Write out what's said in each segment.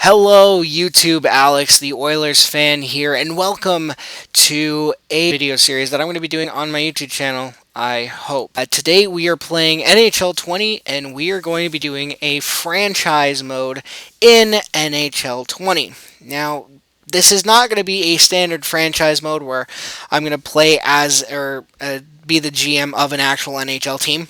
Hello, YouTube. Alex, the Oilers fan here, and welcome to a video series that I'm going to be doing on my YouTube channel, I hope. Today we are playing NHL20, and we are going to be doing a franchise mode in NHL20. Now, this is not going to be a standard franchise mode where I'm going to play as or be the GM of an actual NHL team.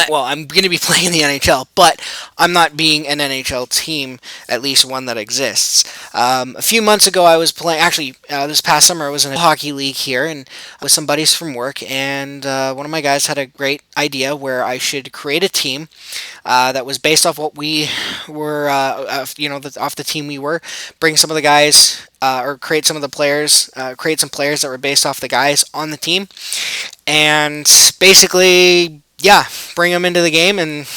Well, I'm going to be playing the NHL, but I'm not being an NHL team, at least one that exists. A few months ago, I was playing, actually, this past summer, I was in a hockey league here and with some buddies from work, and one of my guys had a great idea where I should create a team that was based off what we were, off the team we were, bring some of the guys, or create some of the players, create some players that were based off the guys on the team, and basically bring them into the game and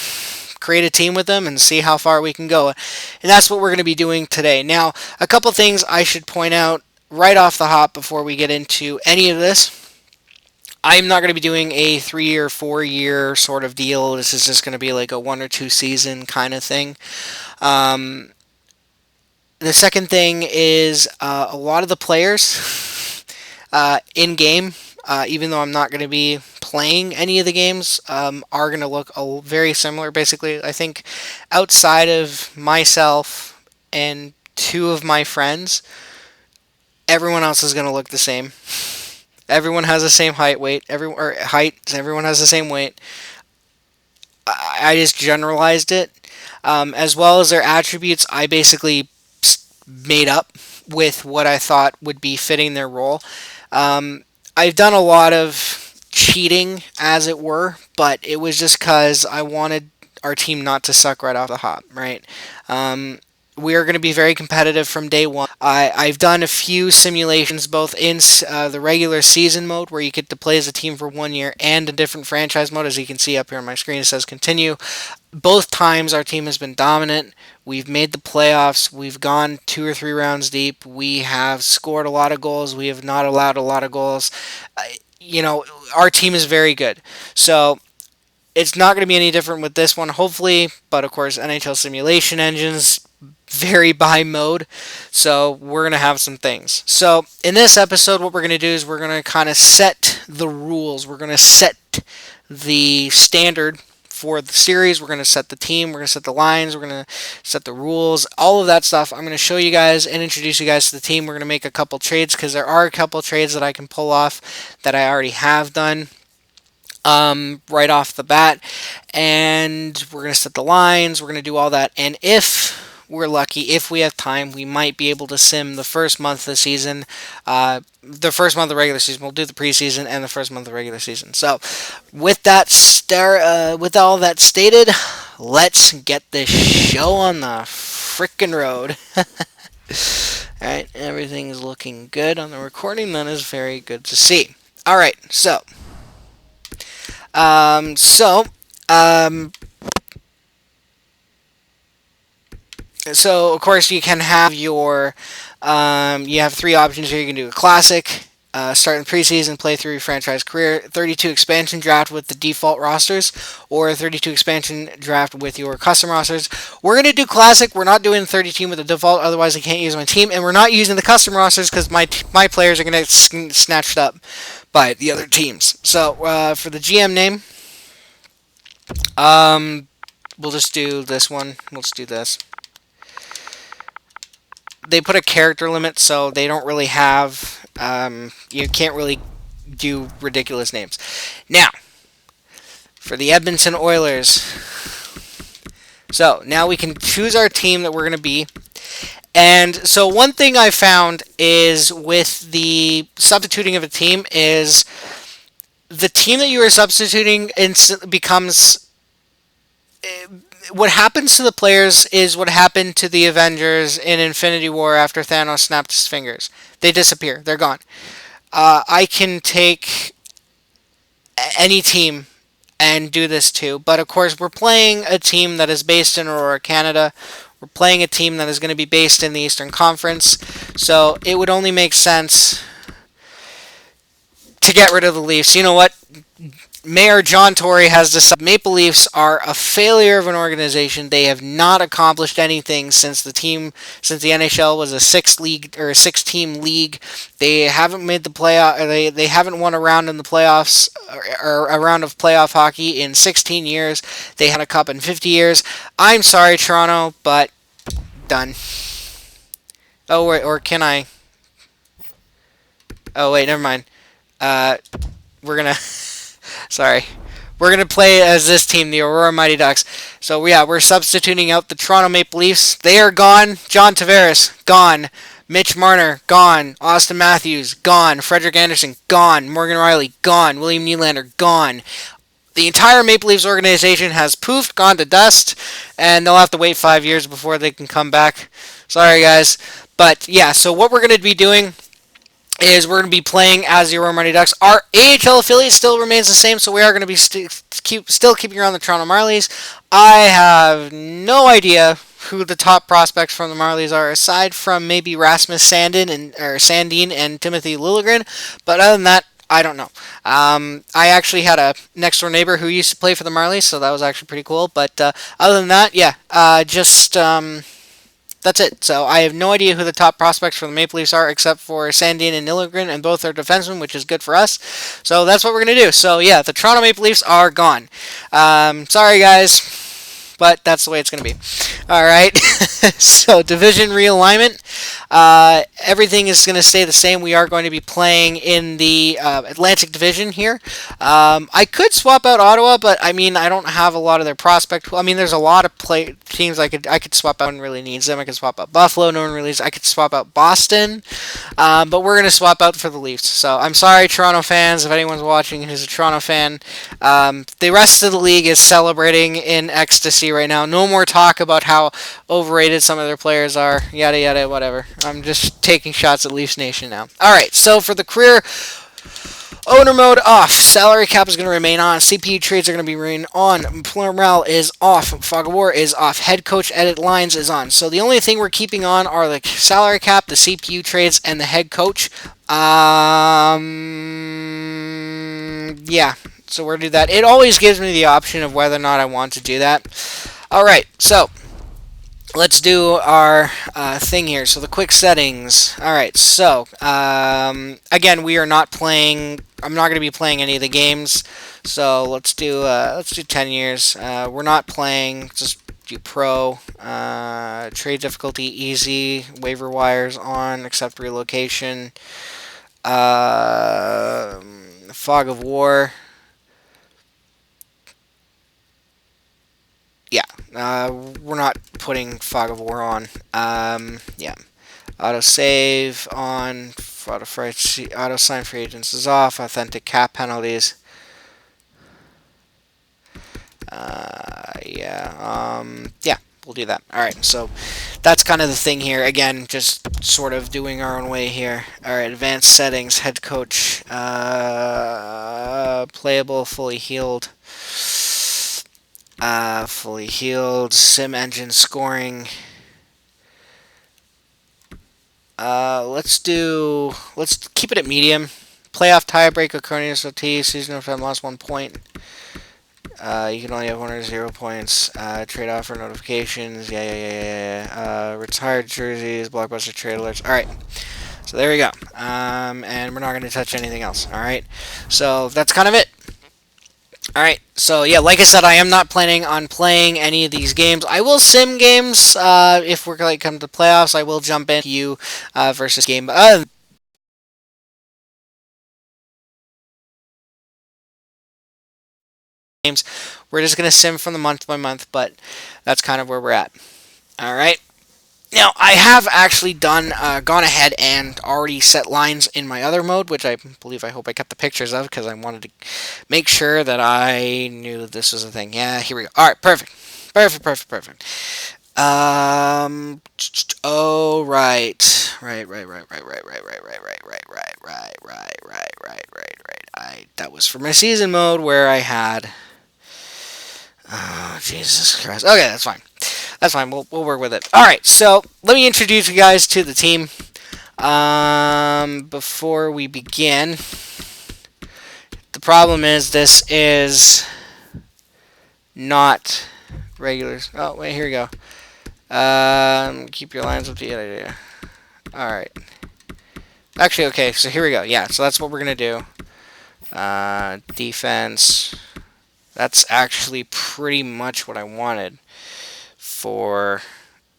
create a team with them and see how far we can go. And that's what we're going to be doing today. Now, a couple things I should point out right off the hop before we get into any of this. I'm not going to be doing a 3 or 4 year sort of deal. This is just going to be like a 1 or 2 season kind of thing. The second thing is a lot of the players in game, even though I'm not going to be playing any of the games, are going to look very similar. Basically, I think outside of myself and 2 of my friends, everyone else is going to look the same. Everyone has the same height. Everyone has the same weight. I just generalized it. As well as their attributes, I basically made up with what I thought would be fitting their role. I've done a lot of cheating, as it were, but it was just because I wanted our team not to suck right off the hop, right? We are going to be very competitive from day one. I've done a few simulations, both in the regular season mode, where you get to play as a team for 1 year, and a different franchise mode. As you can see up here on my screen, it says continue. Both times our team has been dominant. We've made the playoffs. We've gone 2 or 3 rounds deep. We have scored a lot of goals. We have not allowed a lot of goals. Our team is very good. So it's not going to be any different with this one, hopefully. But of course, NHL simulation engines vary by mode. So we're going to have some things. So in this episode, what we're going to do is we're going to kind of set the rules. We're going to set the standard for the series. We're going to set the team, we're going to set the lines, we're going to set the rules, all of that stuff. I'm going to show you guys and introduce you guys to the team. We're going to make a couple trades because there are a couple trades that I can pull off that I already have done right off the bat. And we're going to set the lines, we're going to do all that. And if we're lucky, if we have time, we might be able to sim the first month of the season, the first month of the regular season. We'll do the preseason and the first month of the regular season. So, with with all that stated, let's get this show on the frickin' road. Alright, everything's looking good on the recording. That is very good to see. Alright, so of course you can have your you have 3 options here. You can do a classic, start in the preseason, play through your franchise career, 32 expansion draft with the default rosters, or 32 expansion draft with your custom rosters. We're going to do classic. We're not doing 30 team with the default, otherwise I can't use my team, and we're not using the custom rosters because my players are going to get snatched up by the other teams. So for the GM name, we'll just do this one. Let's do this. They put a character limit, so they don't really have, you can't really do ridiculous names. Now, for the Edmonton Oilers, so now we can choose our team that we're going to be. And so one thing I found is with the substituting of a team is the team that you are substituting becomes... What happens to the players is what happened to the Avengers in Infinity War after Thanos snapped his fingers. They disappear. They're gone. I can take any team and do this too. But of course, we're playing a team that is based in Aurora, Canada. We're playing a team that is going to be based in the Eastern Conference. So it would only make sense to get rid of the Leafs. You know what? Mayor John Tory has decided Maple Leafs are a failure of an organization. They have not accomplished anything since the NHL was a six-team league. They haven't made the playoff. They haven't won a round in the playoffs or a round of playoff hockey in 16 years. They had a cup in 50 years. I'm sorry, Toronto, but done. Oh, or can I? Oh wait, never mind. We're gonna. Sorry. We're going to play as this team, the Aurora Mighty Ducks. So, yeah, we're substituting out the Toronto Maple Leafs. They are gone. John Tavares, gone. Mitch Marner, gone. Austin Matthews, gone. Frederick Anderson, gone. Morgan Riley, gone. William Nylander, gone. The entire Maple Leafs organization has poofed, gone to dust, and they'll have to wait 5 years before they can come back. Sorry, guys. But, yeah, so what we're going to be doing is we're going to be playing as the Aurora Mighty Ducks. Our AHL affiliate still remains the same, so we are going to be still keeping around the Toronto Marlies. I have no idea who the top prospects from the Marlies are, aside from maybe Rasmus Sandin and Timothy Liljegren. But other than that, I don't know. I actually had a next door neighbor who used to play for the Marlies, so that was actually pretty cool. But other than that, yeah, that's it. So I have no idea who the top prospects for the Maple Leafs are, except for Sandin and Liljegren, and both are defensemen, which is good for us. So that's what we're going to do. So yeah, the Toronto Maple Leafs are gone. Sorry, guys, but that's the way it's going to be. All right. So division realignment. Everything is going to stay the same. We are going to be playing in the Atlantic Division here. I could swap out Ottawa, but I mean I don't have a lot of their prospect. I mean there's a lot of teams I could swap out. No one really needs them. I could swap out Buffalo. No one really needs. I could swap out Boston, but we're going to swap out for the Leafs. So I'm sorry, Toronto fans, if anyone's watching who's a Toronto fan. The rest of the league is celebrating in ecstasy right now. No more talk about how overrated some of their players are. Yada yada, whatever. I'm just taking shots at Leafs Nation now. Alright, so for the career owner mode off. Salary cap is going to remain on. CPU trades are going to be remain on. Morale is off. Fog of War is off. Head coach edit lines is on. So the only thing we're keeping on are the salary cap, the CPU trades, and the head coach. Yeah. So we're going to do that. It always gives me the option of whether or not I want to do that. Alright, so let's do our thing here. So the quick settings. All right. So again, we are not playing. I'm not going to be playing any of the games. So let's do 10 years. We're not playing. Just do pro. Trade difficulty easy. Waiver wires on. Accept relocation. Fog of War. Yeah, we're not putting Fog of War on. Yeah. Auto save on. Auto sign free agents is off. Authentic cap penalties. Yeah, we'll do that. Alright, so that's kind of the thing here. Again, just sort of doing our own way here. Alright, advanced settings, head coach, playable, fully healed. Fully healed. Sim engine scoring. Let's keep it at medium. Playoff tiebreaker, Cornelius OT, season of time lost 1 point. You can only have 1 or 0 points. Trade offer notifications. Yeah. Retired jerseys, blockbuster trade alerts. Alright. So there we go. And we're not going to touch anything else. Alright. So that's kind of it. Alright, so yeah, like I said, I am not planning on playing any of these games. I will sim games, if we're going to come to playoffs, I will jump into you versus game. Games, we're just going to sim from the month by month, but that's kind of where we're at. Alright. Now, I have actually gone ahead and already set lines in my other mode, which I hope I kept the pictures of, because I wanted to make sure that I knew this was a thing. Yeah, here we go. Alright, perfect. Perfect. Oh, right. That was for my season mode where I had... Oh, Jesus Christ. Okay, that's fine. We'll work with it. Alright, so let me introduce you guys to the team. Before we begin, The problem is this is not regulars. Oh, wait, here we go. Keep your lines updated. Alright. Actually, okay, so here we go. Yeah, so that's what we're going to do. Defense. That's actually pretty much what I wanted for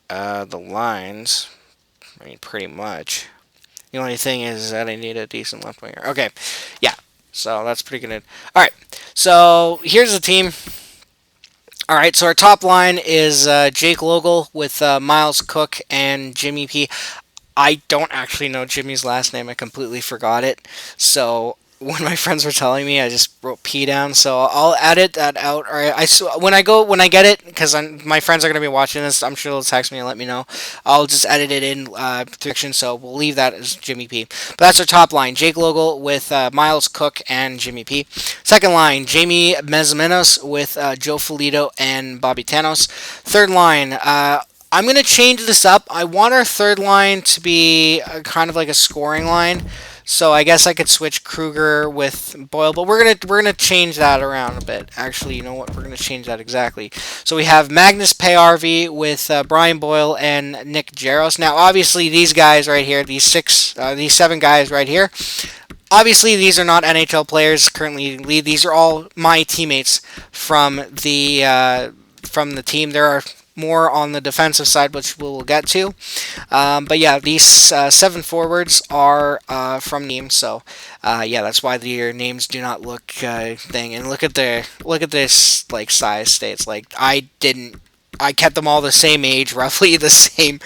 the lines. I mean, pretty much. The only thing is that I need a decent left winger. Okay, yeah, so that's pretty good. Alright, so here's the team. Alright, so our top line is Jake Logal with Miles Cook and Jimmy P. I don't actually know Jimmy's last name. I completely forgot it. So when my friends were telling me, I just wrote P down. So I'll edit that out. Or when I get it, because my friends are gonna be watching this, I'm sure they'll text me and let me know. I'll just edit it in through. So we'll leave that as Jimmy P. But that's our top line: Jake Logal with Miles Cook and Jimmy P. Second line: Jamie Mezmenos with Joe Felito and Bobby Tanos. Third line. I'm going to change this up. I want our third line to be kind of like a scoring line. So I guess I could switch Kruger with Boyle, but we're gonna change that around a bit. Actually, you know what? We're gonna change that exactly. So we have Magnus Payarvi with Brian Boyle and Nick Jaros. Now, obviously, these guys right here, these seven guys right here. Obviously, these are not NHL players currently. These are all my teammates from the team. There are more on the defensive side, which we'll get to. But yeah, these seven forwards are from the team, so yeah, that's why their names do not look thing. And look at this like size states. Like I kept them all the same age, roughly the same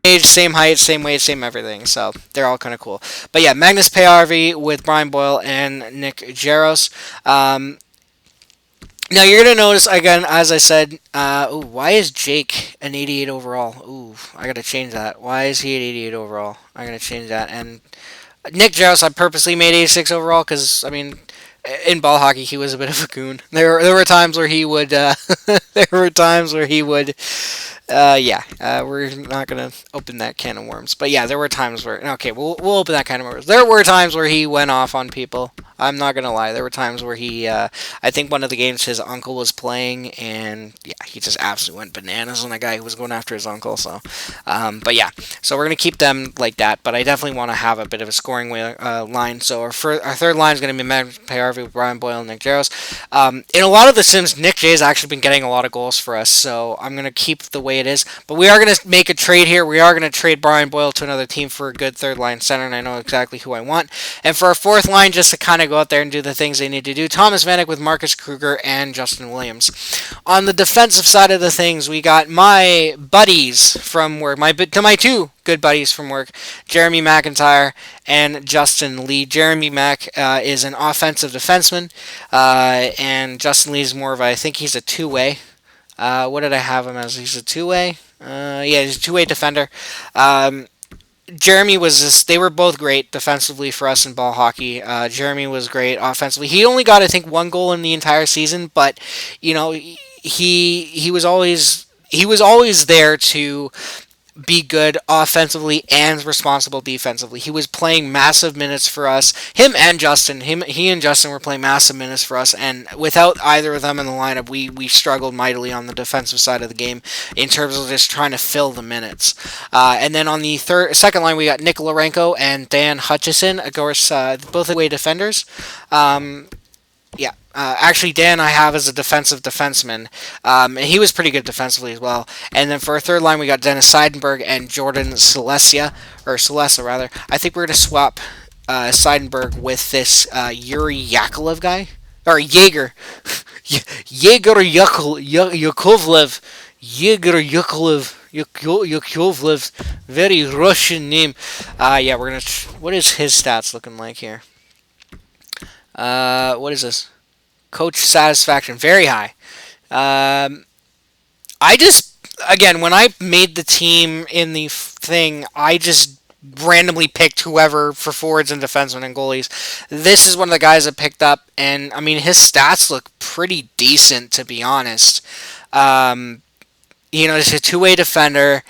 age, same height, same weight, same everything. So they're all kind of cool. But yeah, Magnus Payarvi with Brian Boyle and Nick Jaros. Now you're gonna notice again, as I said. Why is Jake an 88 overall? Ooh, I gotta change that. Why is he an 88 overall? I gotta change that. And Nick Jaros, I purposely made 86 overall because I mean, in ball hockey, he was a bit of a goon. There were times where he would. There were times where he would. Yeah, we're not gonna open that can of worms. But yeah, there were times where okay, we'll open that can of worms. There were times where he went off on people. I'm not gonna lie. There were times where he, I think one of the games his uncle was playing, and yeah, he just absolutely went bananas on a guy who was going after his uncle. So, but yeah, so we're gonna keep them like that. But I definitely want to have a bit of a scoring line. So our third line is gonna be Matt Payarvi with Brian Boyle and Nick Jaros. In a lot of the Sims, Nick J has actually been getting a lot of goals for us. So I'm gonna keep the way it is. But we are gonna make a trade here. We are gonna trade Brian Boyle to another team for a good third line center, and I know exactly who I want. And for our fourth line, just to kind of go out there and do the things they need to do, Thomas Vanek with Marcus Kruger and Justin Williams. On the defensive side of the things, we got my buddies from work, my two good buddies from work, Jeremy McIntyre and Justin Lee. Jeremy Mack is an offensive defenseman, and Justin Lee is more of I think he's a two-way. What did I have him as? He's a two-way. Yeah, he's a two-way defender. Jeremy was this. They were both great defensively for us in ball hockey. Jeremy was great offensively. He only got I think one goal in the entire season, but you know he was always there to be good offensively and responsible defensively. He was playing massive minutes for us. He and Justin were playing massive minutes for us, and without either of them in the lineup, we struggled mightily on the defensive side of the game in terms of just trying to fill the minutes. And then on the second line, we got Nick Larenko and Dan Hutchison, of course, both away defenders. Yeah. Actually, Dan I have as a defensive defenseman, and he was pretty good defensively as well. And then for our third line, we got Dennis Seidenberg and Jordan Celestia rather. I think we're going to swap Seidenberg with this Yuri Yakovlev guy, or Jaeger, Jaeger Yakovlev, Yakovlev, very Russian name. Yeah, we're gonna. What is his stats looking like here? What is this? Coach satisfaction, very high. I just, again, when I made the team in the thing, I just randomly picked whoever for forwards and defensemen and goalies. This is one of the guys I picked up, and I mean, his stats look pretty decent, to be honest. He's a two-way defender.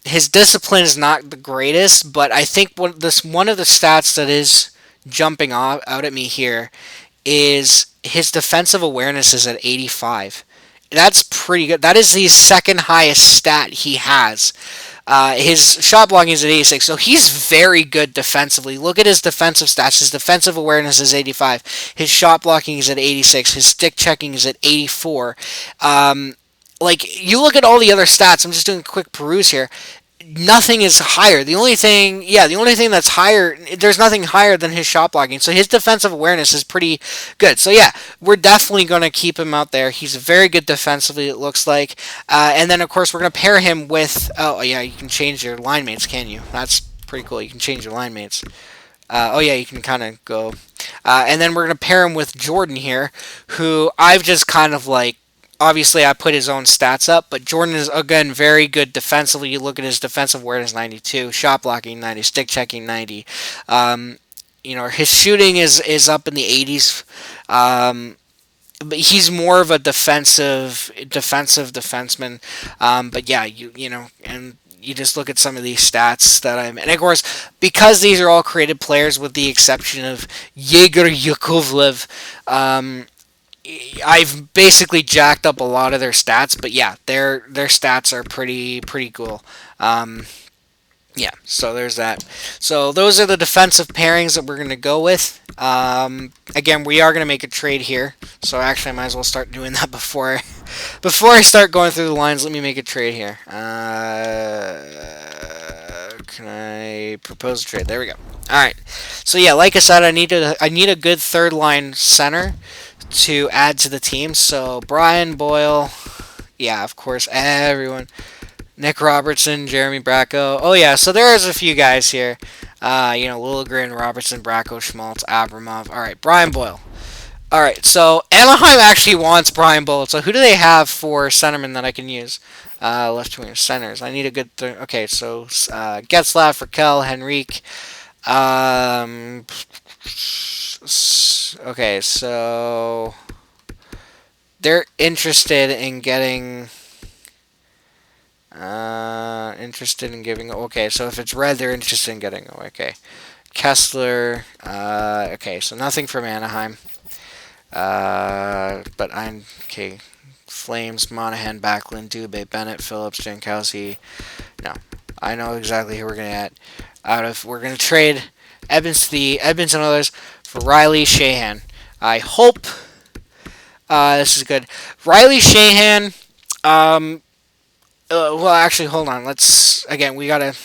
His discipline is not the greatest, but I think one of the stats that is jumping out at me here is his defensive awareness is at 85. That's pretty good. That is the second highest stat he has. His shot blocking is at 86, so he's very good defensively. Look at his defensive stats. His defensive awareness is 85. His shot blocking is at 86. His stick checking is at 84. Like, you look at all the other stats. I'm just doing a quick peruse here. Nothing is higher. The only thing that's higher, there's nothing higher than his shot blocking. So his defensive awareness is pretty good. So yeah, we're definitely going to keep him out there. He's very good defensively, it looks like. And then, of course, we're going to pair him with, oh yeah, you can change your line mates, can you? That's pretty cool. You can change your line mates. Oh yeah, you can kind of go. And then we're going to pair him with Jordan here, who I've just kind of like, obviously I put his own stats up, but Jordan is again very good defensively. You look at his defensive awareness 92, shot blocking 90, stick checking 90. His shooting is up in the 80s. But he's more of a defensive defenseman. But yeah, and you just look at some of these stats and of course, because these are all created players with the exception of Yegor Yakovlev, I've basically jacked up a lot of their stats, but yeah, their stats are pretty cool. Yeah, so there's that. So those are the defensive pairings that we're going to go with. Again, we are going to make a trade here, so actually I might as well start doing that before I start going through the lines. Let me make a trade here. Can I propose a trade? There we go. All right. So yeah, like I said, I need a good third line center to add to the team. So Brian Boyle, yeah, of course, everyone. Nick Robertson, Jeremy Bracco. Oh yeah, so there's a few guys here. Liljegren, Robertson, Bracco, Schmaltz, Abramov. All right, Brian Boyle. All right, so Anaheim actually wants Brian Boyle. So who do they have for centerman that I can use? Left winger centers. I need a good. Okay, so Getzlaff, Raquel, Henrique. Okay, so they're interested in getting. Giving. Okay, so if it's red, they're interested in getting. Okay, Kessler. Okay, so nothing from Anaheim. But I'm okay. Flames, Monahan, Backlund, Dubé, Bennett, Phillips, Jankowski. No, I know exactly who we're gonna get. We're gonna trade Edmonton Oilers for Riley Sheahan. I hope this is good. Riley Sheahan. Well, actually, hold on. We gotta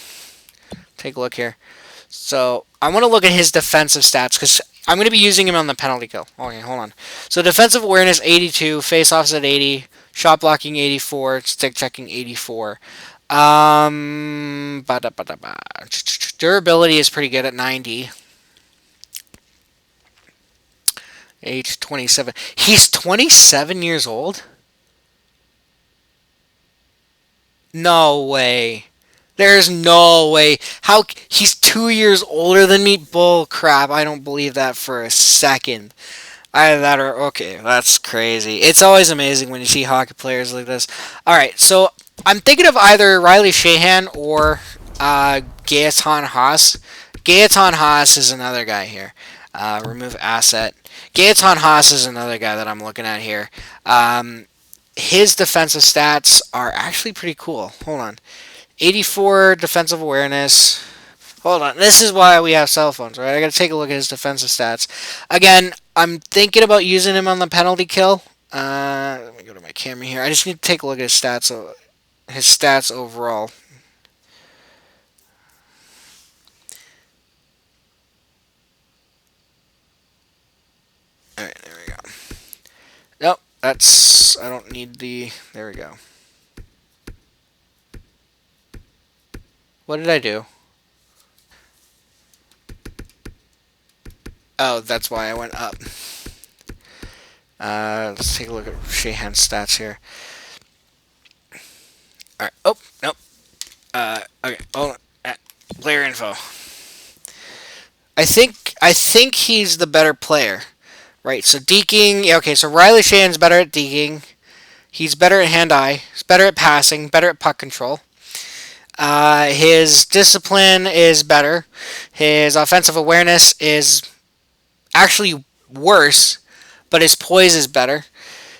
take a look here. So I want to look at his defensive stats because I'm going to be using him on the penalty kill. Okay, hold on. So defensive awareness 82, faceoffs at 80, shot blocking 84, stick checking 84. Durability is pretty good at 90. Age 27. He's 27 years old? No way. There's no way. How he's 2 years older than me? Bull crap! I don't believe that for a second. Okay. That's crazy. It's always amazing when you see hockey players like this. All right, so I'm thinking of either Riley Sheahan or Gaetan Haas. Gaetan Haas is another guy here. Remove asset. Gaetan Haas is another guy that I'm looking at here. His defensive stats are actually pretty cool. Hold on. 84 defensive awareness. Hold on. This is why we have cell phones, right? I got to take a look at his defensive stats. Again, I'm thinking about using him on the penalty kill. Let me go to my camera here. I just need to take a look at his stats. His stats overall. All right, there we go. Nope, I don't need the. There we go. What did I do? Oh, that's why I went up. Let's take a look at Sheahan's stats here. Alright. Oh, nope. Okay, hold on. Player info. I think he's the better player. Right, so deking. Yeah, okay, so Riley Sheahan's better at deking. He's better at hand-eye. He's better at passing. Better at puck control. His discipline is better. His offensive awareness is actually worse, but his poise is better.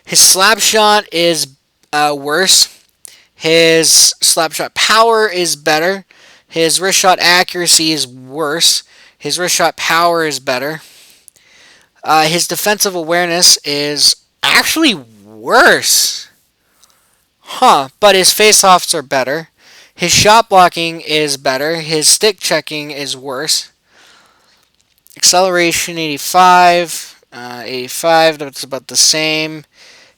His slap shot is worse. His slap shot power is better. His wrist shot accuracy is worse. His wrist shot power is better. His defensive awareness is actually worse. Huh, but his face-offs are better. His shot blocking is better. His stick checking is worse. Acceleration 85. 85, that's about the same.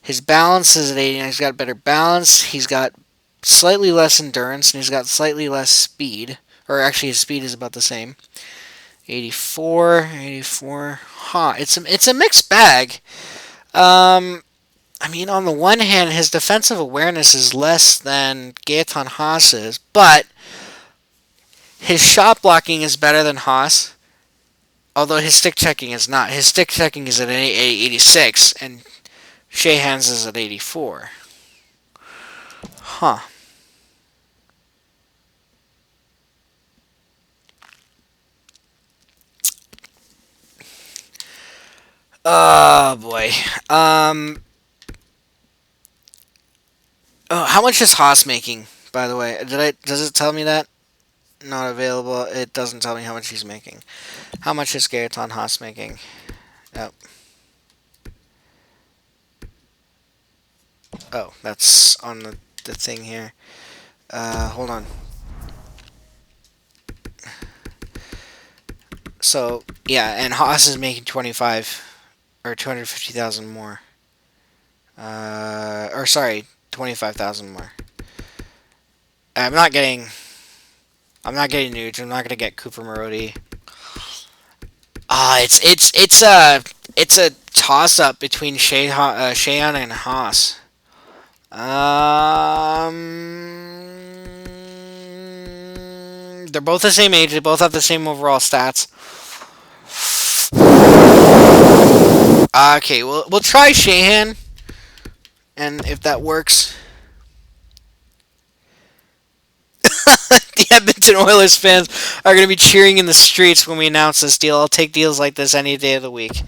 His balance is at 89. He's got better balance. He's got slightly less endurance, and he's got slightly less speed. Or actually, his speed is about the same. 84, 84. Huh, it's a mixed bag. I mean, on the one hand, his defensive awareness is less than Gaetan Haas's, but his shot blocking is better than Haas, although his stick checking is not. His stick checking is at 86, and Sheahan's is at 84. Huh. Oh, boy. Oh, how much is Haas making, by the way? Does it tell me that? Not available. It doesn't tell me how much he's making. How much is Gaetan Haas making? Oh. Oh, that's on the thing here. Hold on. So, yeah, and Haas is making 25 or 250,000 more. Or sorry, 25,000 more. I'm not getting Nuge. I'm not gonna get Cooper Marody. It's a toss up between Sheahan and Haas. They're both the same age. They both have the same overall stats. Okay, we'll try Sheahan, and if that works, the Edmonton Oilers fans are going to be cheering in the streets when we announce this deal. I'll take deals like this any day of the week.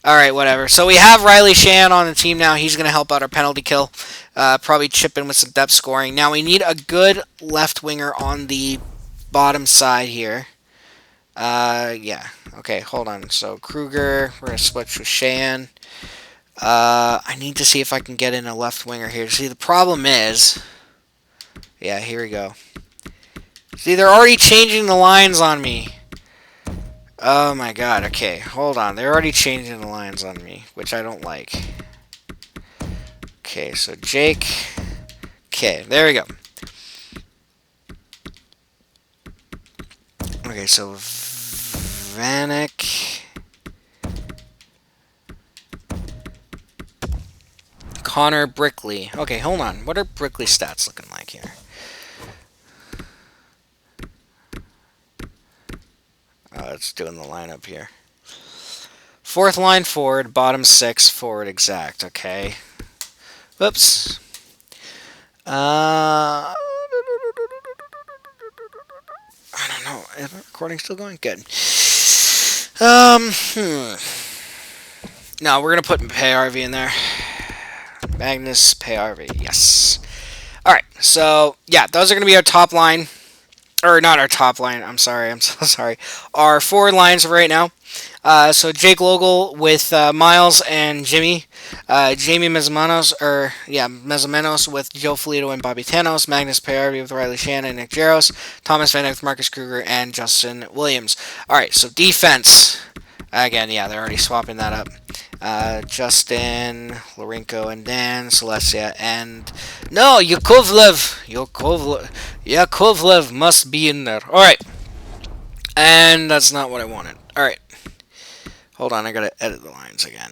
All right, whatever. So we have Riley Sheahan on the team now. He's going to help out our penalty kill. Probably chip in with some depth scoring. Now we need a good left winger on the bottom side here. Yeah. Okay, hold on. So Kruger, we're going to switch with Sheahan. I need to see if I can get in a left winger here. See, the problem is... Yeah, here we go. See, they're already changing the lines on me. Oh my god, okay, hold on. They're already changing the lines on me, which I don't like. Okay, so Jake. Okay, there we go. Okay, so Vanek. Connor Brickley. Okay, hold on. What are Brickley's stats looking like here? It's doing the lineup here. Fourth line forward, bottom six, forward exact. Okay. Whoops. I don't know. Is the recording still going? Good. No, we're gonna put PayRV in there. Magnus PayRV. Yes. All right. So yeah, those are gonna be our top line. Or not our top line, I'm sorry, I'm so sorry. Our forward lines right now. So Jake Logal with Miles and Jimmy. Jamie Mezzamenos with Joe Felito and Bobby Tanos. Magnus Payarvi with Riley Shannon and Nick Jaros. Thomas Vanek with Marcus Kruger and Justin Williams. Alright, so defense. Again, yeah, they're already swapping that up. Justin, Lorenko, and Dan, Celestia, and... No, Yakovlev must be in there. Alright. And that's not what I wanted. Alright. Hold on, I gotta edit the lines again.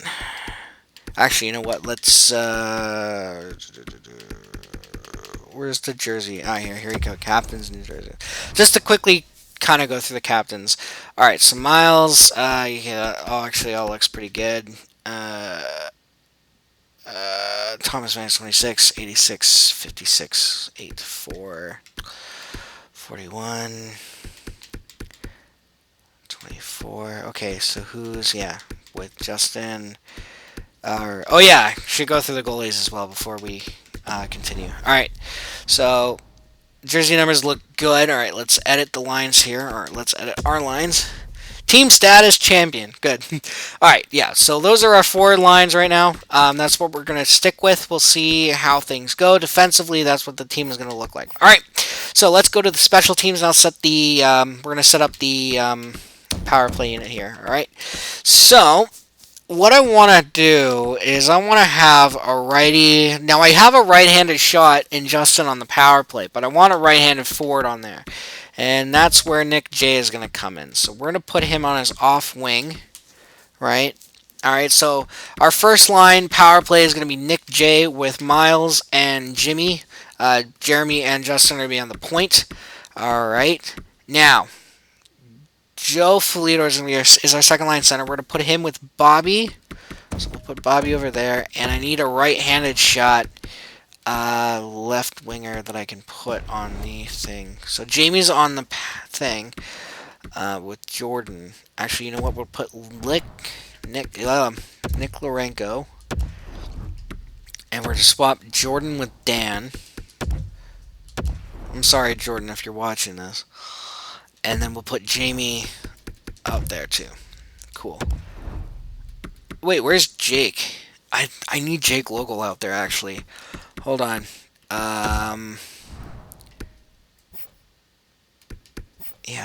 Actually, you know what? Let's, where's the jersey? Ah, here we go. Captain's New Jersey. Just to quickly kind of go through the captains. Alright, so Miles, yeah, actually all looks pretty good. Thomas Vance 26, 86, 56, 84, 41, 24. Okay, so who's, yeah, with Justin. Oh yeah, should go through the goalies as well before we continue. All right, so jersey numbers look good. All right, let's edit the lines here, or let's edit our lines. Team status champion. Good. All right, yeah. So those are our forward lines right now. That's what we're gonna stick with. We'll see how things go defensively. That's what the team is gonna look like. All right. So let's go to the special teams. And I'll set the. We're gonna set up the power play unit here. All right. So what I want to do is I want to have a righty. Now I have a right-handed shot in Justin on the power play, but I want a right-handed forward on there. And that's where Nick J is going to come in. So we're going to put him on his off wing, right? All right, so our first line power play is going to be Nick J with Miles and Jimmy. Jeremy and Justin are going to be on the point. All right. Now, Joe Felito is our second line center. We're going to put him with Bobby. So we'll put Bobby over there. And I need a right-handed shot left winger that I can put on the thing. So Jamie's on the thing with Jordan. Actually, you know what? We'll put Nick Lorenko. And we're going to swap Jordan with Dan. I'm sorry, Jordan, if you're watching this. And then we'll put Jamie out there too. Cool. Wait, where's Jake? I need Jake Local out there actually. Hold on. Yeah,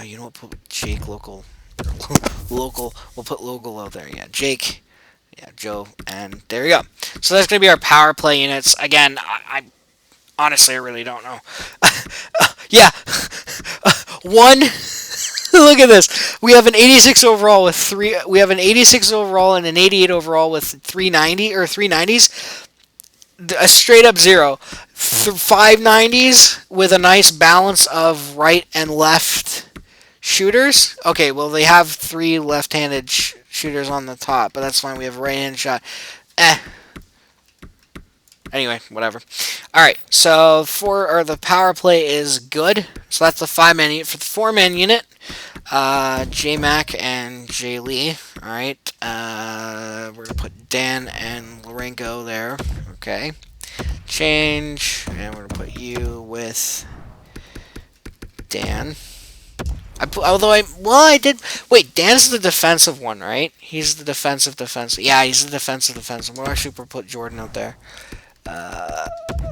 you know what? Put Jake Local. Local. We'll put Local out there. Yeah, Jake. Yeah, Joe. And there we go. So that's going to be our power play units. Again, I honestly, I really don't know. Yeah. One. Look at this. We have an 86 overall with three. We have an 86 overall and an 88 overall with 390 or 390s. A straight up zero. 590s with a nice balance of right and left shooters. Okay, well they have three left-handed shooters on the top, but that's fine. We have a right-handed shot. Anyway, whatever. All right, so the power play is good. So that's the 5-man unit. For the 4-man unit, J Mac and J Lee. All right, we're gonna put Dan and Lorenko there. Okay, change, and we're gonna put you with Dan. I did. Wait, Dan's the defensive one, right? He's the defensive. Yeah, he's the defensive. We'll actually put Jordan out there.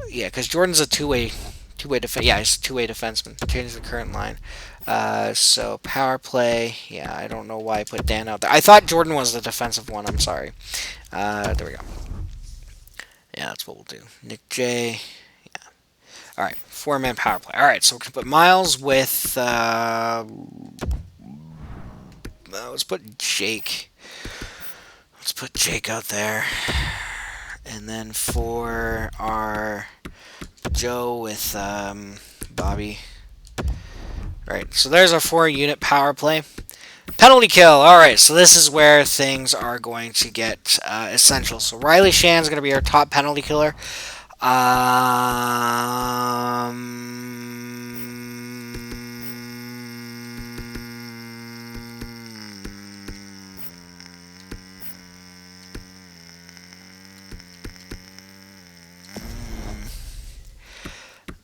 Yeah, because Jordan's a two-way defense. Yeah, he's a two-way defenseman. Change the current line. So power play. Yeah, I don't know why I put Dan out there. I thought Jordan was the defensive one. I'm sorry. There we go. Yeah, that's what we'll do. Nick J. Yeah. All right, 4-man power play. All right, so we're gonna put Miles with. Let's put Jake. Let's put Jake out there. And then for our Joe with Bobby. Right, so there's our 4-unit power play. Penalty kill. All right, so this is where things are going to get essential. So Riley Shan's going to be our top penalty killer.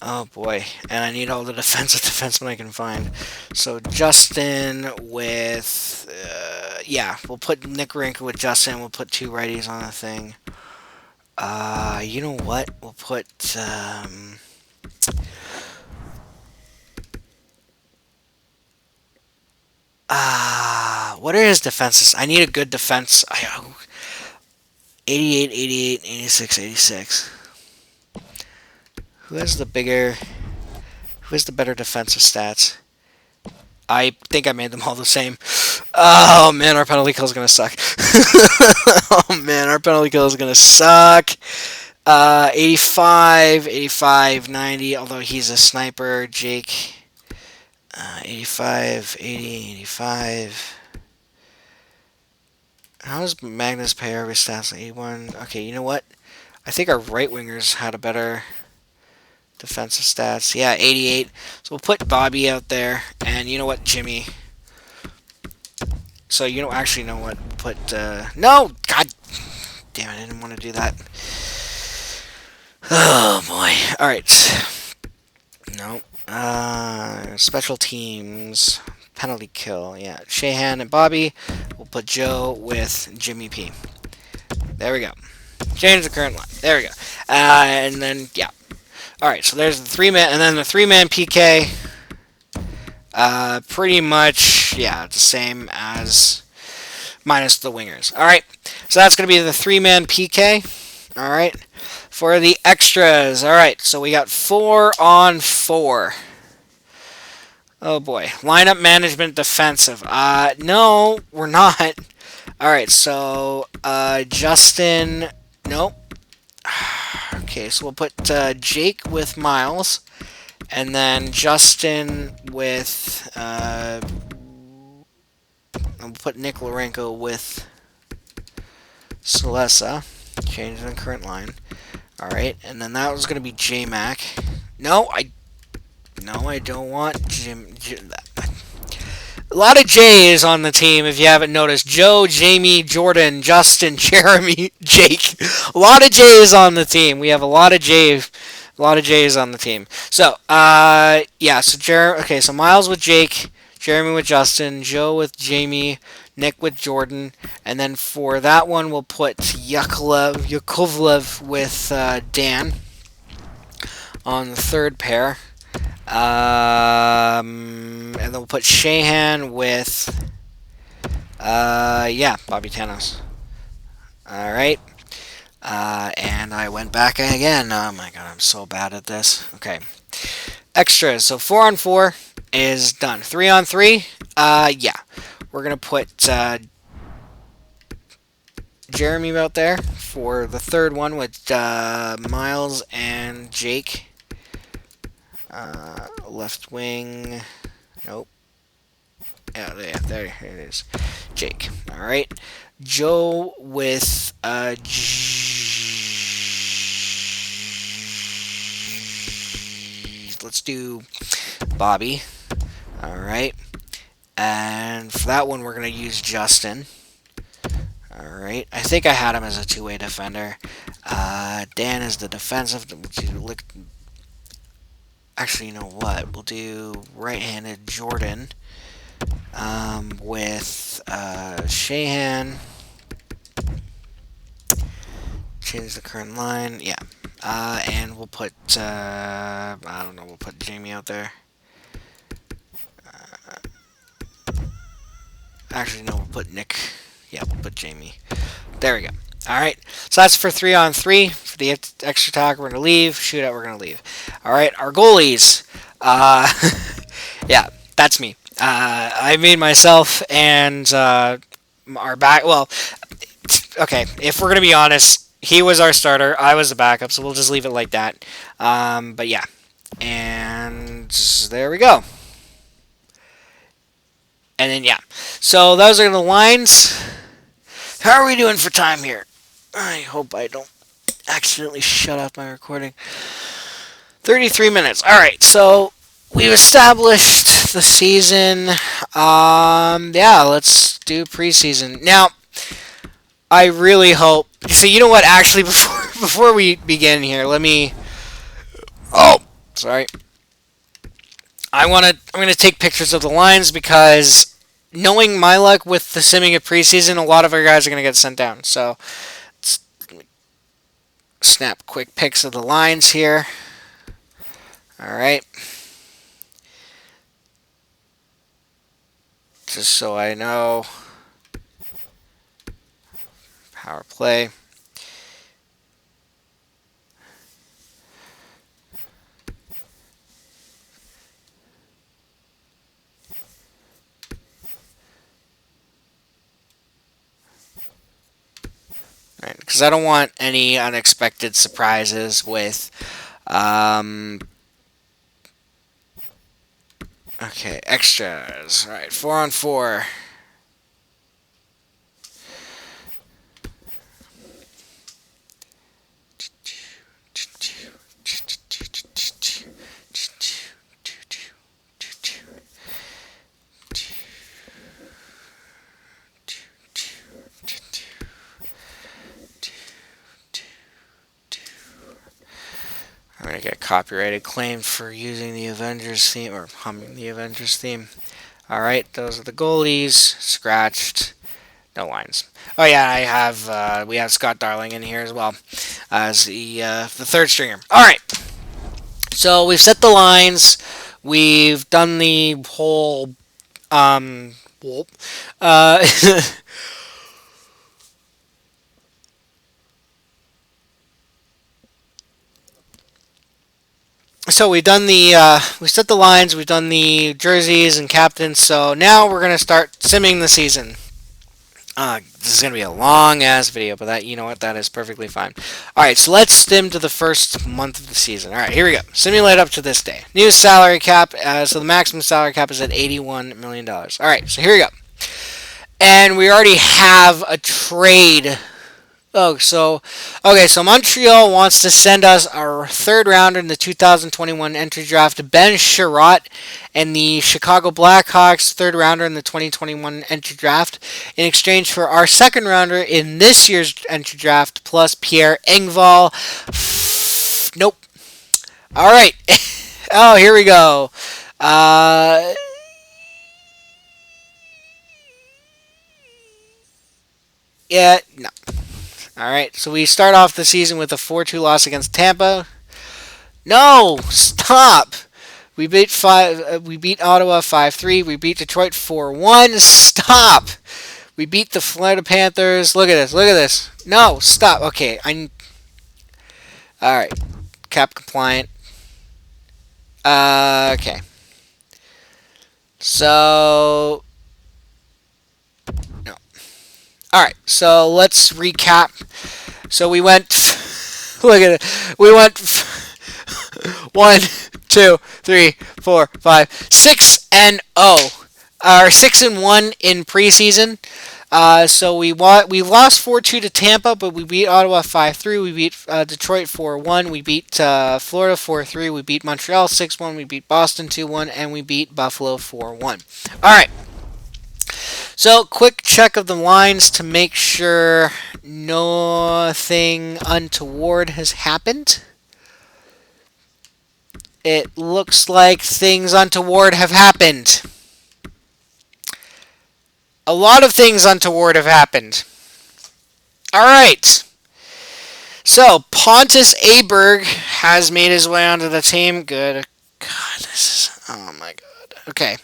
Oh boy, and I need all the defensive defensemen I can find. So Justin with, yeah, we'll put Nick Rinka with Justin. We'll put 2 righties on the thing. You know what? We'll put, what are his defenses? I need a good defense. 88, 88, 86, 86. Who has the better defensive stats? I think I made them all the same. Oh man, our penalty kill is gonna suck. Oh man, our penalty kill is gonna suck. 85, 85, 90. Although he's a sniper, Jake. 85, 80, 85. How does Magnus pay every stats? 81. Okay, you know what? I think our right wingers had a better defensive stats. Yeah, 88. So we'll put Bobby out there. And you know what, Jimmy? So you don't actually know what. Put no, God damn it! I didn't want to do that. Oh boy! All right. No. Special teams. Penalty kill. Yeah. Shahan and Bobby. We'll put Joe with Jimmy P. There we go. Change the current line. There we go. And then, yeah. Alright, so there's the 3-man, and then the 3-man PK. Pretty much, yeah, the same as minus the wingers. Alright, so that's going to be the 3-man PK. Alright, for the extras. Alright, so we got 4-on-4. Oh boy. Lineup management defensive. No, we're not. Alright, so, Justin. Nope. Okay, so we'll put Jake with Miles, and then Justin with. I'll put Nick Lorenko with Celessa. Change the current line. Alright, and then that was going to be J Mac. No, I don't want Jim. A lot of J's on the team, if you haven't noticed. Joe, Jamie, Jordan, Justin, Jeremy, Jake. A lot of J's on the team. We have a lot of J's on the team. So, yeah. So okay. So Miles with Jake, Jeremy with Justin, Joe with Jamie, Nick with Jordan, and then for that one we'll put Yakovlev with Dan on the third pair. And then we'll put Shahan with, yeah, Bobby Tanos. Alright. And I went back again. Oh my god, I'm so bad at this. Okay. Extras. So 4-on-4 is done. 3-on-3, yeah. We're going to put Jeremy out there for the third one with Miles and Jake. Left wing. Nope. Yeah, there it is. Jake. Alright. Joe with let's do Bobby. Alright. And for that one we're gonna use Justin. Alright. I think I had him as a two-way defender. Dan is the defensive. Actually, you know what? We'll do right-handed Jordan with Shahan. Change the current line. Yeah. And we'll put, I don't know, we'll put Jamie out there. Actually, no, we'll put Nick. Yeah, we'll put Jamie. There we go. Alright, so that's for 3-on-3. For the extra talk, we're going to leave. Shootout, we're going to leave. Alright, our goalies. Yeah, that's me. I made myself and our back. Well, okay, if we're going to be honest, he was our starter. I was the backup, so we'll just leave it like that. But yeah, and there we go. And then, yeah. So those are the lines. How are we doing for time here? I hope I don't accidentally shut off my recording. 33 minutes. Alright, so we've established the season. Yeah, let's do preseason. Now, I really hope... So you know what, actually, before we begin here, let me... Oh, sorry. I'm going to take pictures of the lines because knowing my luck with the simming of preseason, a lot of our guys are going to get sent down. So, snap quick pics of the lines here. Alright. Just so I know. Power play. Right, because I don't want any unexpected surprises with, okay, extras. All right, 4-on-4. get copyrighted claimed for using the Avengers theme or humming the Avengers theme. All right, those are the goalies. Scratched. No lines. Oh yeah, I have we have Scott Darling in here as well as the third stringer. All right, so we've set the lines. We've done the whole whoop. Uh, so we set the lines. We've done the jerseys and captains. So now we're gonna start simming the season. This is going to be a long ass video, but you know what, that is perfectly fine. Alright, so let's sim to the first month of the season. Alright, here we go. Simulate up to this day. New salary cap, so the maximum salary cap is at $81 million. Alright, so here we go. And we already have a trade. Okay, so Montreal wants to send us our third rounder in the 2021 entry draft, Ben Sherratt, and the Chicago Blackhawks third rounder in the 2021 entry draft, in exchange for our second rounder in this year's entry draft, plus Pierre Engvall. Nope. All right. Oh, here we go. Yeah, no. All right, so we start off the season with a 4-2 loss against Tampa. No, stop. We beat Ottawa 5-3. We beat Detroit 4-1. Stop. We beat the Florida Panthers. Look at this. Look at this. No, stop. Okay, all right. Cap compliant. Okay. So no. All right. So let's recap. So we went. Look at it. We went 1, 2, 3, 4, 5, 6 and 0. Or 6 and 1 in preseason. So we lost 4-2 to Tampa, but we beat Ottawa 5-3. We beat Detroit 4-1. We beat Florida 4-3. We beat Montreal 6-1. We beat Boston 2-1, and we beat Buffalo 4-1. All right. So quick check of the lines to make sure nothing untoward has happened. It looks like things untoward have happened. A lot of things untoward have happened. Alright. So, Pontus Aberg has made his way onto the team. Good. God, this is... Oh my god. Okay.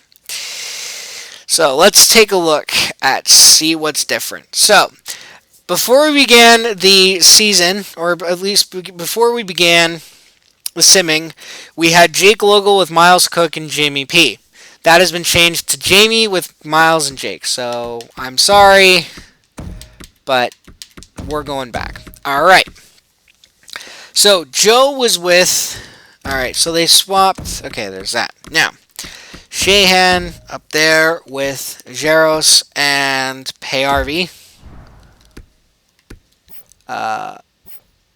So, let's take a look at see what's different. So, before we began the season, or at least before we began the simming, we had Jake Logal with Miles Cook and Jamie P. That has been changed to Jamie with Miles and Jake. So, I'm sorry, but we're going back. Alright. So, Joe was with... Alright, so they swapped... Okay, there's that. Now, Shahan up there with Jaros and PRV.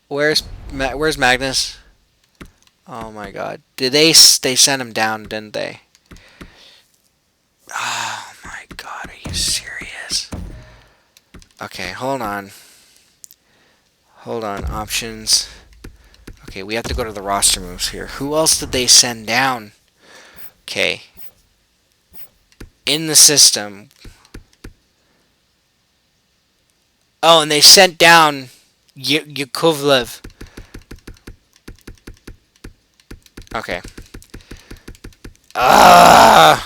Where's Magnus? Oh my god. They sent him down, didn't they? Oh my god, are you serious? Okay, hold on. Hold on, options. Okay, we have to go to the roster moves here. Who else did they send down? Okay. In the system. Oh, and they sent down Yakovlev. Okay.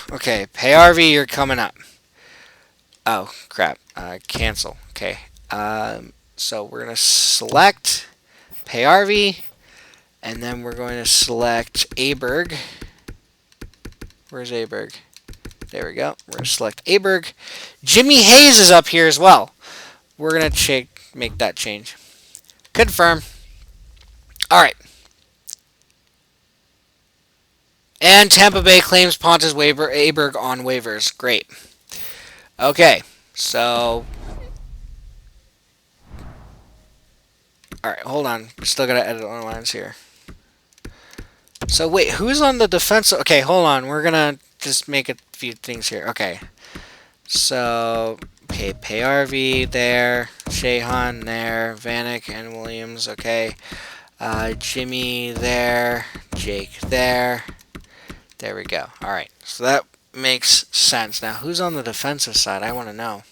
Okay, PayRV, you're coming up. Oh, crap. Cancel. Okay. So we're going to select PayRV, and then we're going to select Aberg. Where's Aberg? There we go. We're going to select Aberg. Jimmy Hayes is up here as well. We're going to make that change. Confirm. Alright. And Tampa Bay claims Pontus Aberg on waivers. Great. Okay. So... Alright, hold on. Still gotta edit our lines here. So wait, who's on the defense? Okay, hold on. We're gonna just make a few things here. Okay. So, PayRV there, Shahan there, Vanek and Williams. Okay. Jimmy there, Jake there. There we go. All right, so that makes sense. Now, who's on the defensive side? I want to know.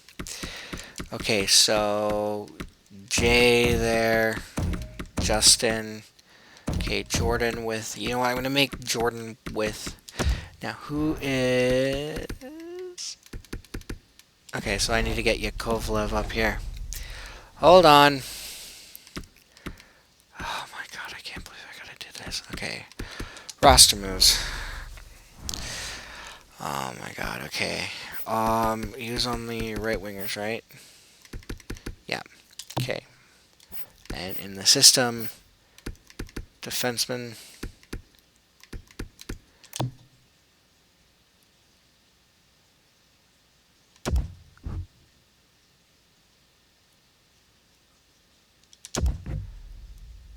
Okay, so Jay there, Justin. Okay, Jordan with. You know what? I'm gonna make Jordan with. Now, who is? Okay, so I need to get Yakovlev up here. Hold on. Oh my god, I can't believe I gotta do this. Okay, roster moves. Oh my god, okay. Use on the right wingers, right? Yeah. Okay. And in the system, defenseman.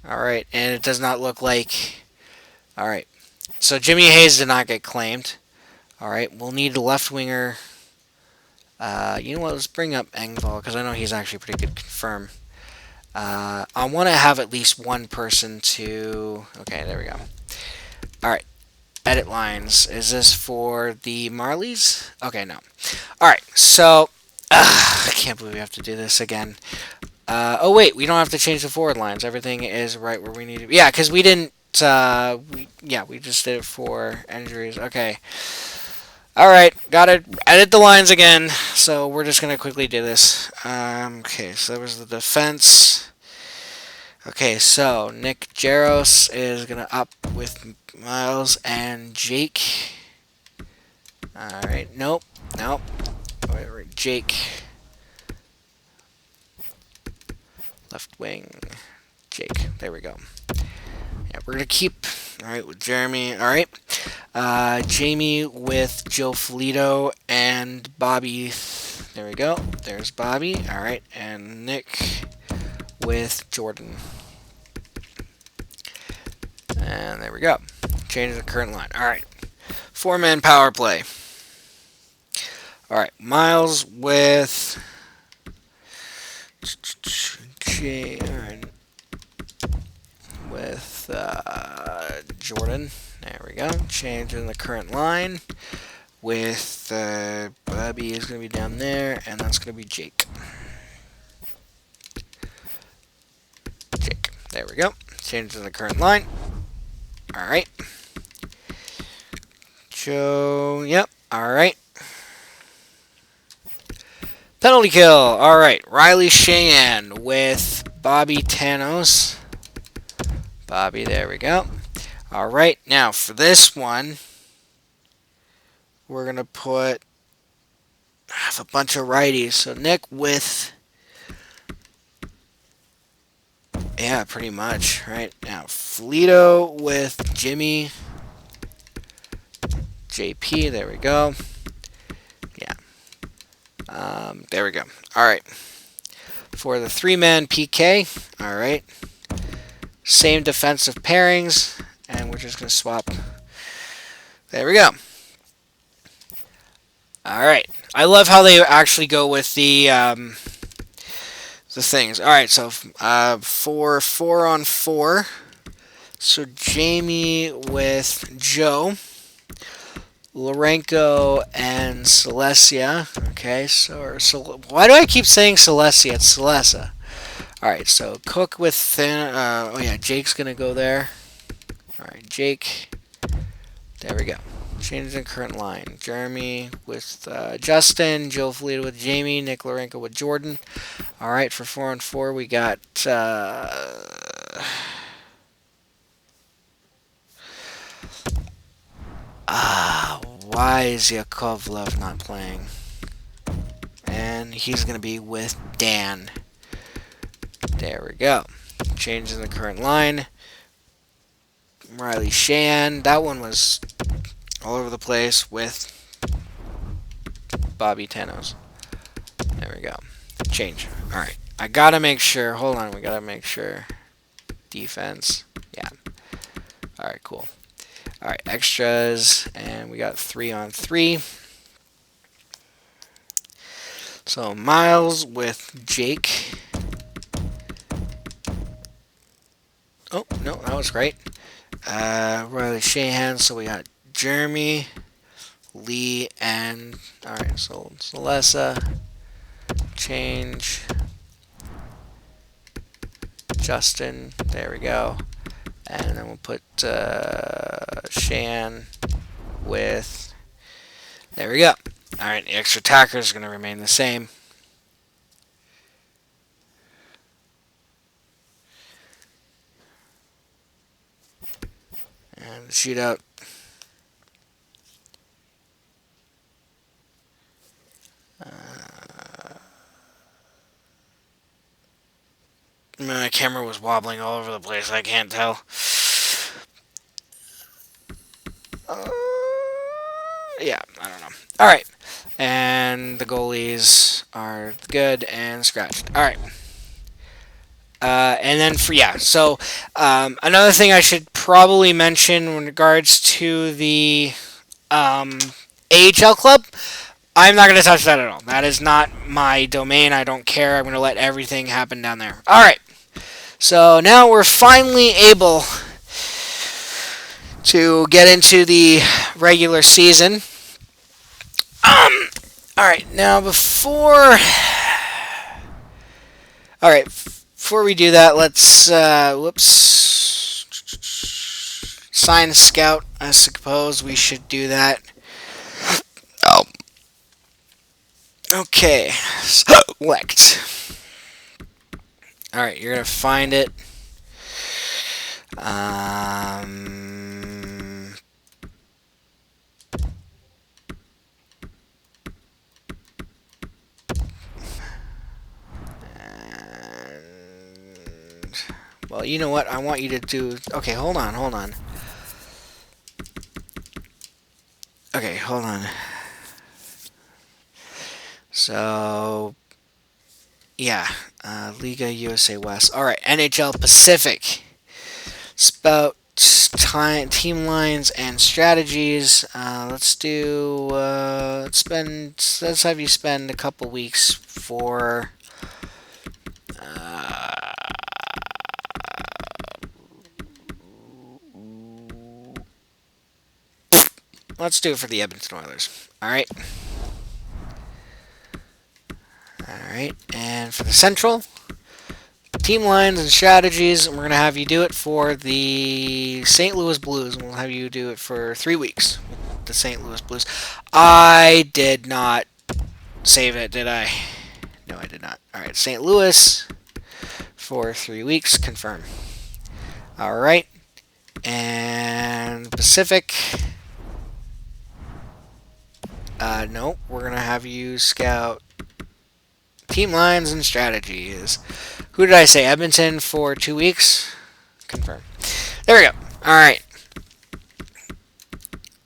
Alright, and it does not look like... Alright, so Jimmy Hayes did not get claimed. Alright, we'll need a left winger. You know what, let's bring up Engvall, because I know he's actually pretty good confirm. I want to have at least one person to... Okay, there we go. Alright, edit lines. Is this for the Marlies? Okay, no. Alright, so... I can't believe we have to do this again. Oh wait, we don't have to change the forward lines. Everything is right where we need to be. Yeah, because we didn't... we just did it for injuries. Okay. Alright, gotta edit the lines again. So we're just going to quickly do this. Okay, so that was the defense. Okay, so Nick Jaros is going to up with Miles and Jake. Alright, nope. Wait, Jake. Left wing. Jake. There we go. Yeah, we're going to keep... Alright, with Jeremy. Alright. Jamie with Joe Felito and Bobby. There we go. There's Bobby. Alright. And Nick with Jordan. And there we go. Change the current line. Alright. 4-man power play. Alright. Miles with... Alright. With Jordan. There we go. Changing the current line. With Bobby is going to be down there, and that's going to be Jake. Jake. There we go. Changing the current line. Alright. Joe. Yep. Alright. Penalty kill. Alright. Riley Sheehan with Bobby Tanos. Bobby, there we go. Alright, now for this one, we're going to put a bunch of righties. So Nick with, yeah, pretty much, right? Now Felito with Jimmy, JP, there we go. Yeah. There we go. Alright. For the 3-man PK, alright. Same defensive pairings, and we're just going to swap. There we go. Alright. I love how they actually go with the things. Alright, so for 4-on-4, so Jamie with Joe, Lorenko and Celestia. Okay, so why do I keep saying Celestia? It's Celesa. Alright, so Cook with Thin... oh yeah, Jake's going to go there. Alright, Jake. There we go. Changing the current line. Jeremy with Justin. Joe Felito with Jamie. Nick Lorenko with Jordan. Alright, for 4-on-4 we got... why is Yakovlev not playing? And he's going to be with Dan. There we go. Changing the current line. Riley Sheehan. That one was all over the place with Bobby Tanos. There we go. Change. Alright. I gotta make sure. Hold on. We gotta make sure. Defense. Yeah. Alright, cool. Alright, extras. And we got 3-on-3. So Miles with Jake. Oh, no, that was great. Riley Shahan, so we got Jeremy, Lee, and... Alright, so Celessa, change, Justin, there we go. And then we'll put Shan with... There we go. Alright, the extra attacker is going to remain the same. And the shootout. My camera was wobbling all over the place. I can't tell. Yeah, I don't know. All right, and the goalies are good and scratched. All right. And then so another thing I should probably mention in regards to the AHL club, I'm not going to touch that at all. That is not my domain. I don't care. I'm going to let everything happen down there. All right. So now we're finally able to get into the regular season. All right. Now before we do that, let's sign a scout. I suppose we should do that. Oh. Okay. Select. All right, you're gonna find it. Well, you know what? I want you to do... Okay, hold on. Okay, hold on. So... Yeah, Liga USA West. Alright, NHL Pacific. Spout, team lines, and strategies. Let's do... let's have you spend a couple weeks for... Let's do it for the Edmonton Oilers. Alright. Alright, and for the Central, team lines and strategies, we're going to have you do it for the St. Louis Blues. And we'll have you do it for 3 weeks with the St. Louis Blues. I did not save it, did I? No, I did not. Alright, St. Louis for 3 weeks. Confirm. Alright. And Pacific... no, we're going to have you scout team lines and strategies. Who did I say? Edmonton for 2 weeks? Confirm. There we go. Alright.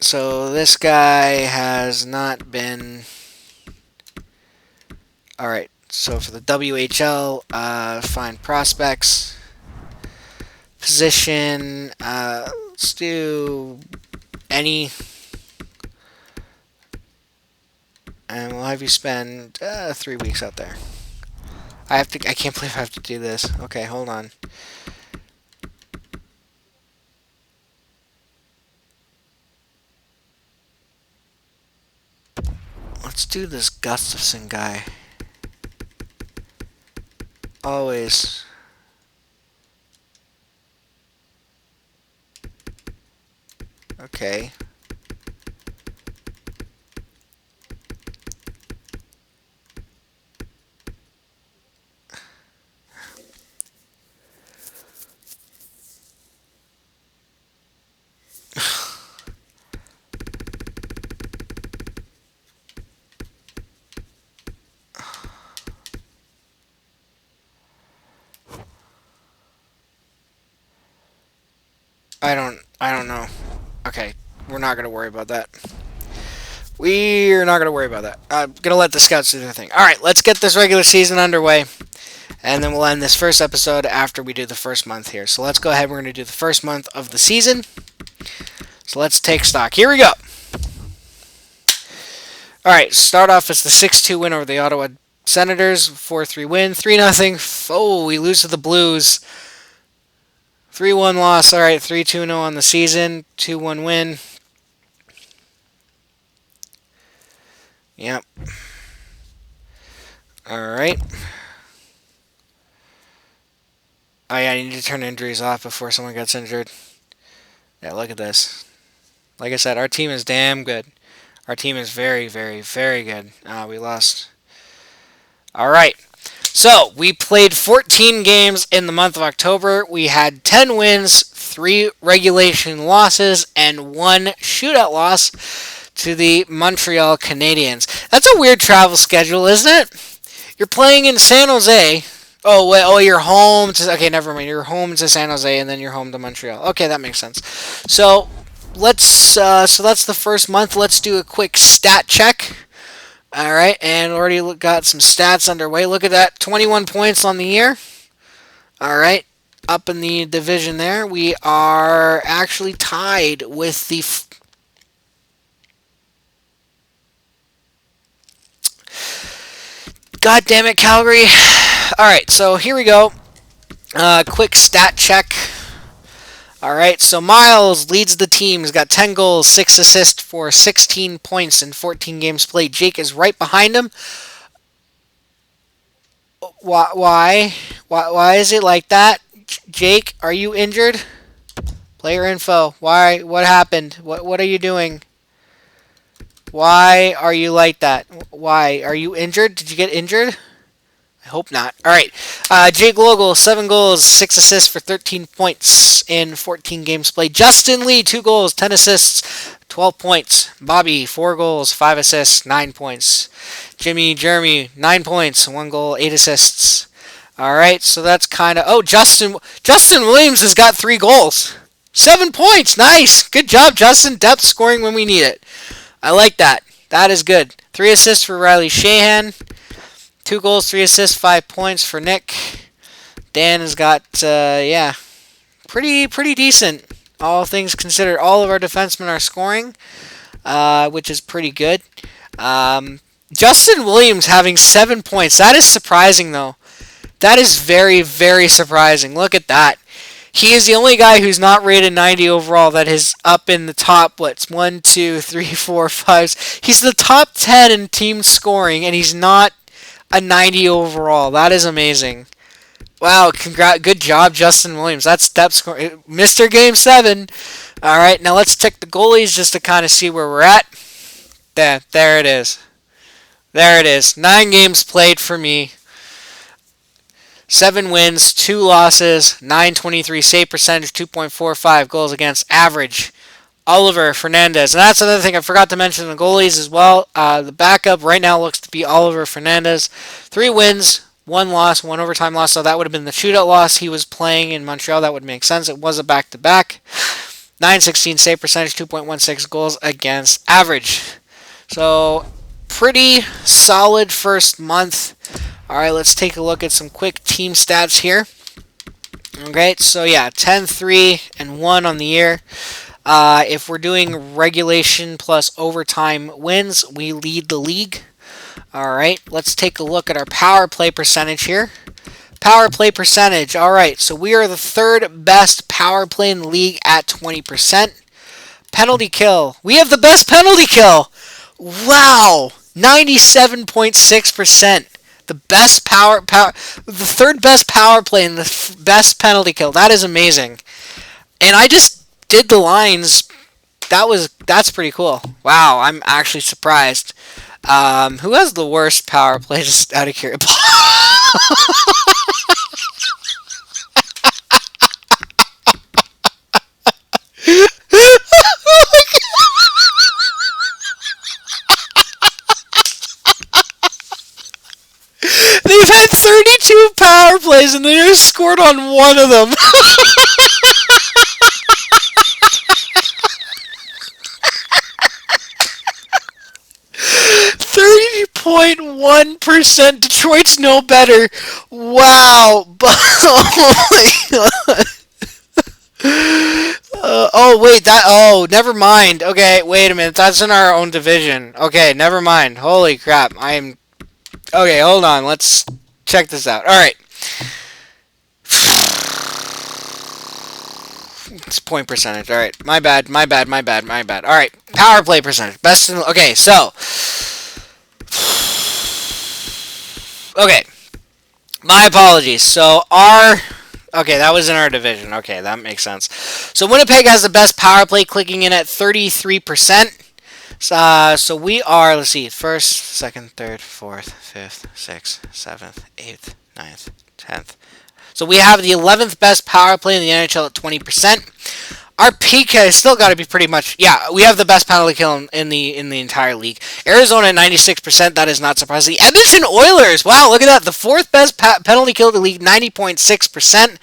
So this guy has not been... Alright. So for the WHL, find prospects. Position. Let's do any... And we'll have you spend 3 weeks out there. I can't believe I have to do this. Okay, hold on. Let's do this Gustafson guy. Always. Okay. I don't know. Okay, we're not going to worry about that. We're not going to worry about that. I'm going to let the scouts do their thing. Alright, let's get this regular season underway. And then we'll end this first episode after we do the first month here. So let's go ahead. We're going to do the first month of the season. So let's take stock. Here we go. Alright, start off as the 6-2 win over the Ottawa Senators. 4-3 win. 3-0. Oh, we lose to the Blues. 3-1 loss. All right, 3-2-0 on the season. 2-1 win. Yep. All right. Oh yeah, I need to turn injuries off before someone gets injured. Yeah, look at this. Like I said, our team is damn good. Our team is very, very, very good. We lost. All right. So, we played 14 games in the month of October. We had 10 wins, 3 regulation losses, and 1 shootout loss to the Montreal Canadiens. That's a weird travel schedule, isn't it? You're playing in San Jose. Oh, wait, you're home to... Okay, never mind. You're home to San Jose, and then you're home to Montreal. Okay, that makes sense. So, so that's the first month. Let's do a quick stat check. All right, and already got some stats underway. Look at that, 21 points on the year. All right, up in the division there, we are actually tied with the... God damn it, Calgary. All right, so here we go. Quick stat check. All right, so Miles leads the team. He's got 10 goals, 6 assists for 16 points in 14 games played. Jake is right behind him. Why? Why is it like that? Jake, are you injured? Player info. Why? What happened? What are you doing? Why are you like that? Why? Are you injured? Did you get injured? I hope not. All right. Jake Logel, 7 goals, 6 assists for 13 points in 14 games played. Justin Lee, 2 goals, 10 assists, 12 points. Bobby, 4 goals, 5 assists, 9 points. Jeremy, 9 points, 1 goal, 8 assists. All right, so that's kind of... Oh, Justin Williams has got 3 goals. 7 points. Nice. Good job, Justin. Depth scoring when we need it. I like that. That is good. 3 assists for Riley Shahan. 2 goals, 3 assists, 5 points for Nick. Dan has got, pretty decent. All things considered, all of our defensemen are scoring, which is pretty good. Justin Williams having 7 points. That is surprising, though. That is very, very surprising. Look at that. He is the only guy who's not rated 90 overall that is up in the top, 1, 2, 3, 4, 5. He's the top 10 in team scoring, and he's not a 90 overall. That is amazing. Wow, good job, Justin Williams. That's depth score. Mr. Game 7. All right, now let's check the goalies just to kind of see where we're at. There it is. There it is. 9 games played for me. 7 wins, 2 losses, 923 save percentage, 2.45 goals against average. Oliver Fernandez. And that's another thing I forgot to mention the goalies as well. The backup right now looks to be Oliver Fernandez. 3 wins, 1 loss, 1 overtime loss. So that would have been the shootout loss. He was playing in Montreal. That would make sense. It was a back-to-back. 916 save percentage, 2.16 goals against average. So pretty solid first month. All right, let's take a look at some quick team stats here. Okay, so yeah, 10-3-1 on the year. If we're doing regulation plus overtime wins, we lead the league. All right, let's take a look at our power play percentage here. Power play percentage. All right, so we are the 3rd best power play in the league at 20%. Penalty kill. We have the best penalty kill. Wow, 97.6%. The best the 3rd best power play and the best penalty kill. That is amazing. And I just did the lines. That's pretty cool. Wow, I'm actually surprised. Who has the worst power play? Just out of curiosity. They've had 32 power plays and they just scored on 1 of them. 30.1%. Detroit's no better. Wow. Oh my god. Never mind. Okay, wait a minute. That's in our own division. Okay, never mind. Holy crap. Okay, hold on. Let's check this out. All right. It's point percentage. All right, my bad. All right, power play percentage. Best in, okay, so okay, my apologies. So okay, that was in our division. Okay, that makes sense. So Winnipeg has the best power play, clicking in at 33%. So we are, let's see, first, second, third, fourth, fifth, sixth, seventh, eighth, ninth, 10th. So we have the 11th best power play in the NHL at 20%. Our PK has still got to be pretty much, yeah, we have the best penalty kill in the entire league. Arizona at 96%, that is not surprising. Edmonton Oilers, wow, look at that, the 4th best penalty kill in the league, 90.6%.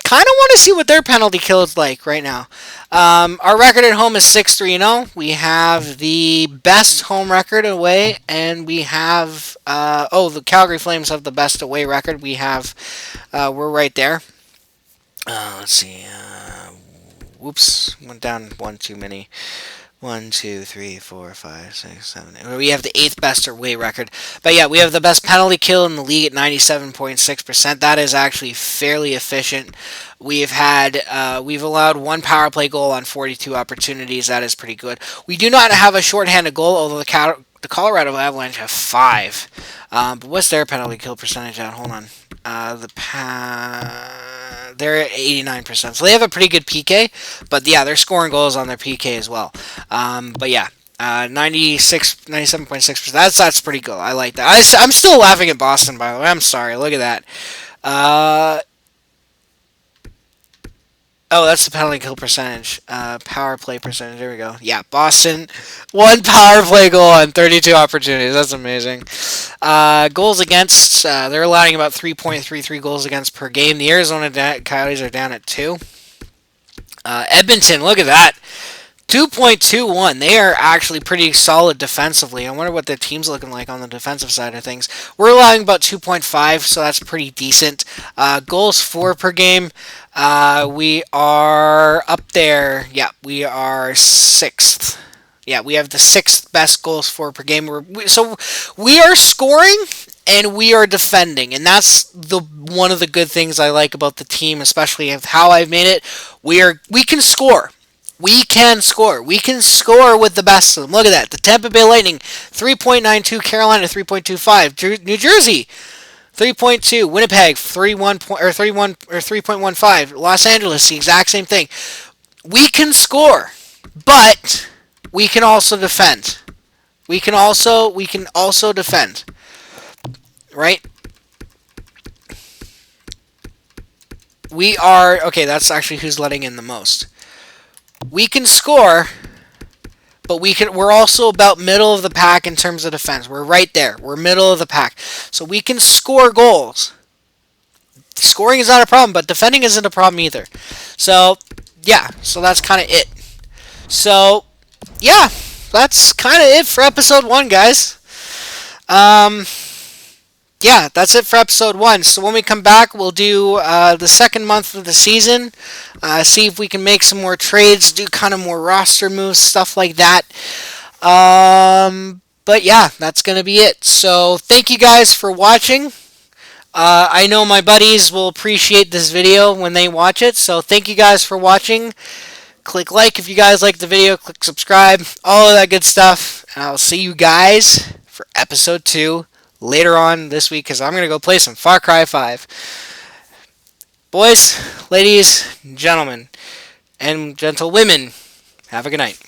Kind of want to see what their penalty kill is like right now. Our record at home is 6-3-0. We have the best home record away, and we have the Calgary Flames have the best away record. We're right there. Let's see. Whoops, went down one too many. 1, 2, 3, 4, 5, 6, 7, 8. We have the 8th best away record. But yeah, we have the best penalty kill in the league at 97.6%. That is actually fairly efficient. We've allowed 1 power play goal on 42 opportunities. That is pretty good. We do not have a shorthanded goal, although the Colorado Avalanche have 5. But what's their penalty kill percentage at? Hold on. They're at 89%. So they have a pretty good PK, but yeah, they're scoring goals on their PK as well. But yeah, 97.6%. That's pretty good. I like that. I'm still laughing at Boston, by the way. I'm sorry. Look at that. That's the penalty kill percentage. Power play percentage. There we go. Yeah, Boston, 1 power play goal on 32 opportunities. That's amazing. Goals against, they're allowing about 3.33 goals against per game. The Arizona Coyotes are down at 2. Edmonton, look at that. 2.21. They are actually pretty solid defensively. I wonder what their team's looking like on the defensive side of things. We're allowing about 2.5, so that's pretty decent. Goals for per game. We are up there. Yeah, we are 6th. Yeah, we have the 6th best goals for per game. So we are scoring and we are defending, and that's one of the good things I like about the team, especially of how I've made it. We can score. We can score. We can score with the best of them. Look at that. The Tampa Bay Lightning, 3.92. Carolina, 3.25. New Jersey, 3.2. Winnipeg, 3.15. Los Angeles, the exact same thing. We can score, but we can also defend. We can also defend. Right? Okay, that's actually who's letting in the most. We can score, but we're also about middle of the pack in terms of defense. We're right there. We're middle of the pack. So we can score goals. Scoring is not a problem, but defending isn't a problem either. So, yeah. So that's kind of it. So, yeah. That's kind of it for episode 1, guys. Yeah, that's it for episode 1. So when we come back, we'll do the second month of the season, see if we can make some more trades, do kind of more roster moves, stuff like that. But yeah, that's going to be it. So thank you guys for watching. I know my buddies will appreciate this video when they watch it, so thank you guys for watching. Click like if you guys like the video, click subscribe, all of that good stuff, and I'll see you guys for episode 2 later on this week, because I'm going to go play some Far Cry 5. Boys, ladies, gentlemen, and gentlewomen, have a good night.